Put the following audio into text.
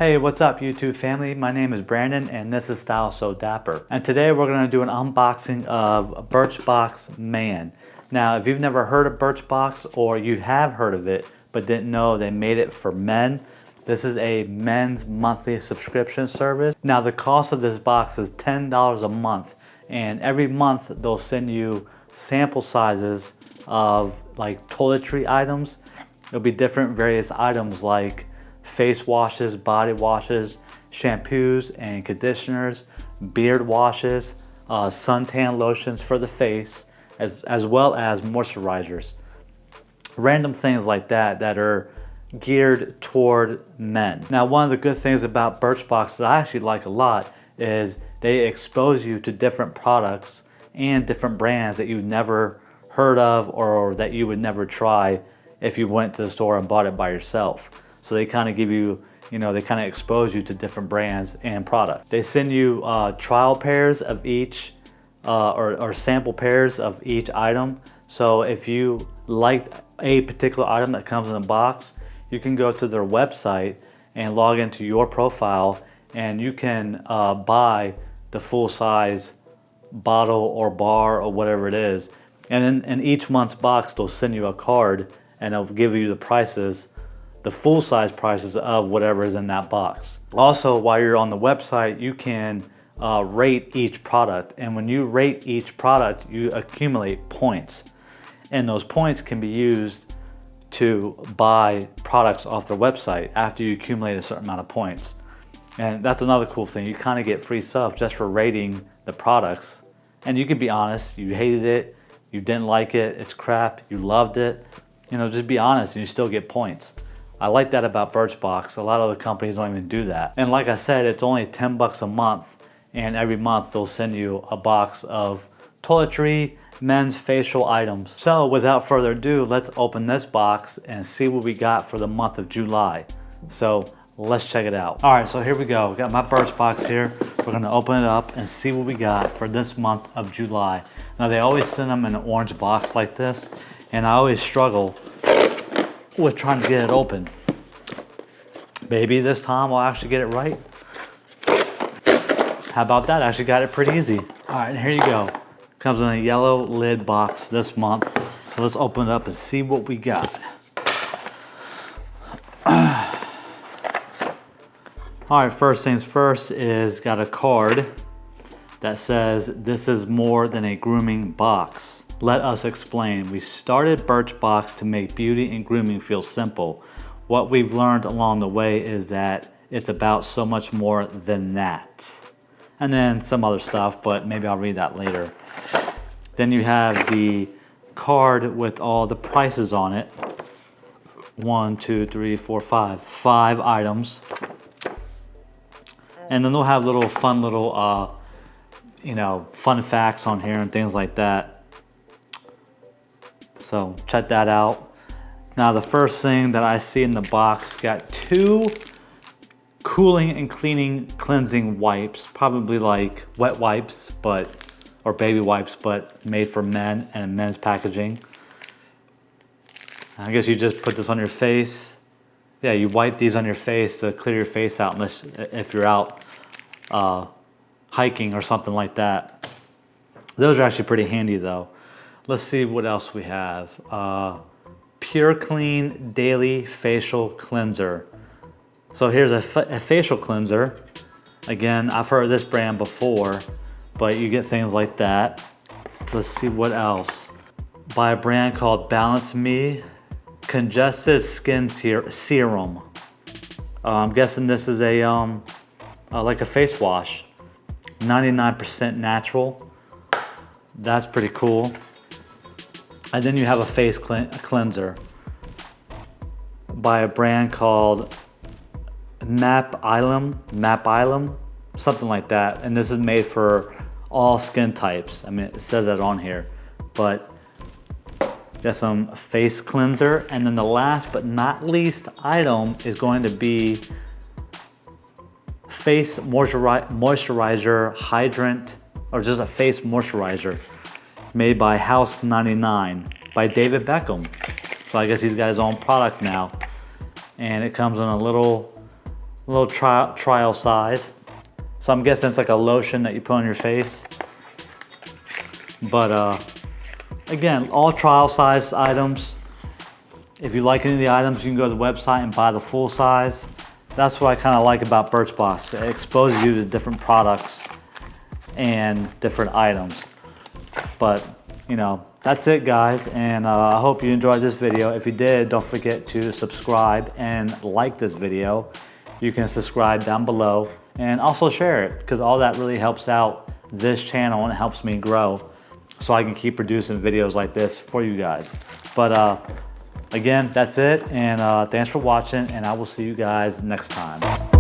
Hey, what's up YouTube family? My name is Brandon and this is Style So Dapper. And today we're going to do an unboxing of BirchBox Man. Now, if you've never heard of BirchBox or you have heard of it but didn't know they made it for men, this is a men's monthly subscription service. Now, the cost of this box is $10 a month, and every month they'll send you sample sizes of like toiletry items. It'll be different various items like face washes, body washes, shampoos and conditioners, beard washes, suntan lotions for the face, as well as moisturizers. Random things like that that are geared toward men. Now, one of the good things about BirchBox that I actually like a lot is they expose you to different products and different brands that you've never heard of or that you would never try if you went to the store and bought it by yourself. So they kind of give you, they kind of expose you to different brands and products. They send you trial pairs of each or sample pairs of each item. So if you like a particular item that comes in a box, you can go to their website and log into your profile, and you can buy the full size bottle or bar or whatever it is. And in each month's box, they'll send you a card and they'll give you the prices, the full size prices of whatever is in that box. Also, while you're on the website, you can rate each product. And when you rate each product, you accumulate points. And those points can be used to buy products off their website after you accumulate a certain amount of points. And that's another cool thing. You kind of get free stuff just for rating the products. And you can be honest, you hated it, you didn't like it, it's crap, you loved it. Just be honest and you still get points. I like that about BirchBox. A lot of other companies don't even do that. And like I said, it's only 10 bucks a month, and every month they'll send you a box of toiletry, men's facial items. So without further ado, let's open this box and see what we got for the month of July. So let's check it out. All right, so here we go. We got my BirchBox here. We're gonna open it up and see what we got for this month of July. Now, they always send them in an orange box like this, and I always struggle with trying to get it open. Maybe this time I'll actually get it right. How about that? I actually got it pretty easy. All right, and here you go. Comes in a yellow lid box this month. So let's open it up and see what we got. All right, first things first is got a card that says, "This is more than a grooming box. Let us explain. We started BirchBox to make beauty and grooming feel simple. What we've learned along the way is that it's about so much more than that." And then some other stuff, but maybe I'll read that later. Then you have the card with all the prices on it. 1, 2, 3, 4, 5. 5 items. And then they'll have little fun fun facts on here and things like that. So check that out. Now, the first thing that I see in the box got 2 cooling and cleansing wipes, probably like wet wipes, or baby wipes, but made for men and men's packaging. I guess you just put this on your face. Yeah, you wipe these on your face to clear your face out, unless if you're out hiking or something like that. Those are actually pretty handy though. Let's see what else we have. Pure Clean Daily Facial Cleanser. So here's a facial cleanser. Again, I've heard of this brand before, but you get things like that. Let's see what else. By a brand called Balance Me Congested Skin Serum. I'm guessing this is a like a face wash. 99% natural. That's pretty cool. And then you have a face cleanser by a brand called Map Ilum, something like that. And this is made for all skin types. I mean, it says that on here, but got some face cleanser. And then the last but not least item is going to be face moisturizer hydrant, or just a face moisturizer made by House 99 by David Beckham. So I guess he's got his own product now. And it comes in a little little trial size. So I'm guessing it's like a lotion that you put on your face. But again, all trial size items. If you like any of the items, you can go to the website and buy the full size. That's what I kind of like about BirchBox. It exposes you to different products and different items. But you know, that's it guys, and I hope you enjoyed this video. If you did, don't forget to subscribe and like this video. You can subscribe down below and also share it, because all that really helps out this channel and it helps me grow so I can keep producing videos like this for you guys. But again, that's it, and thanks for watching, and I will see you guys next time.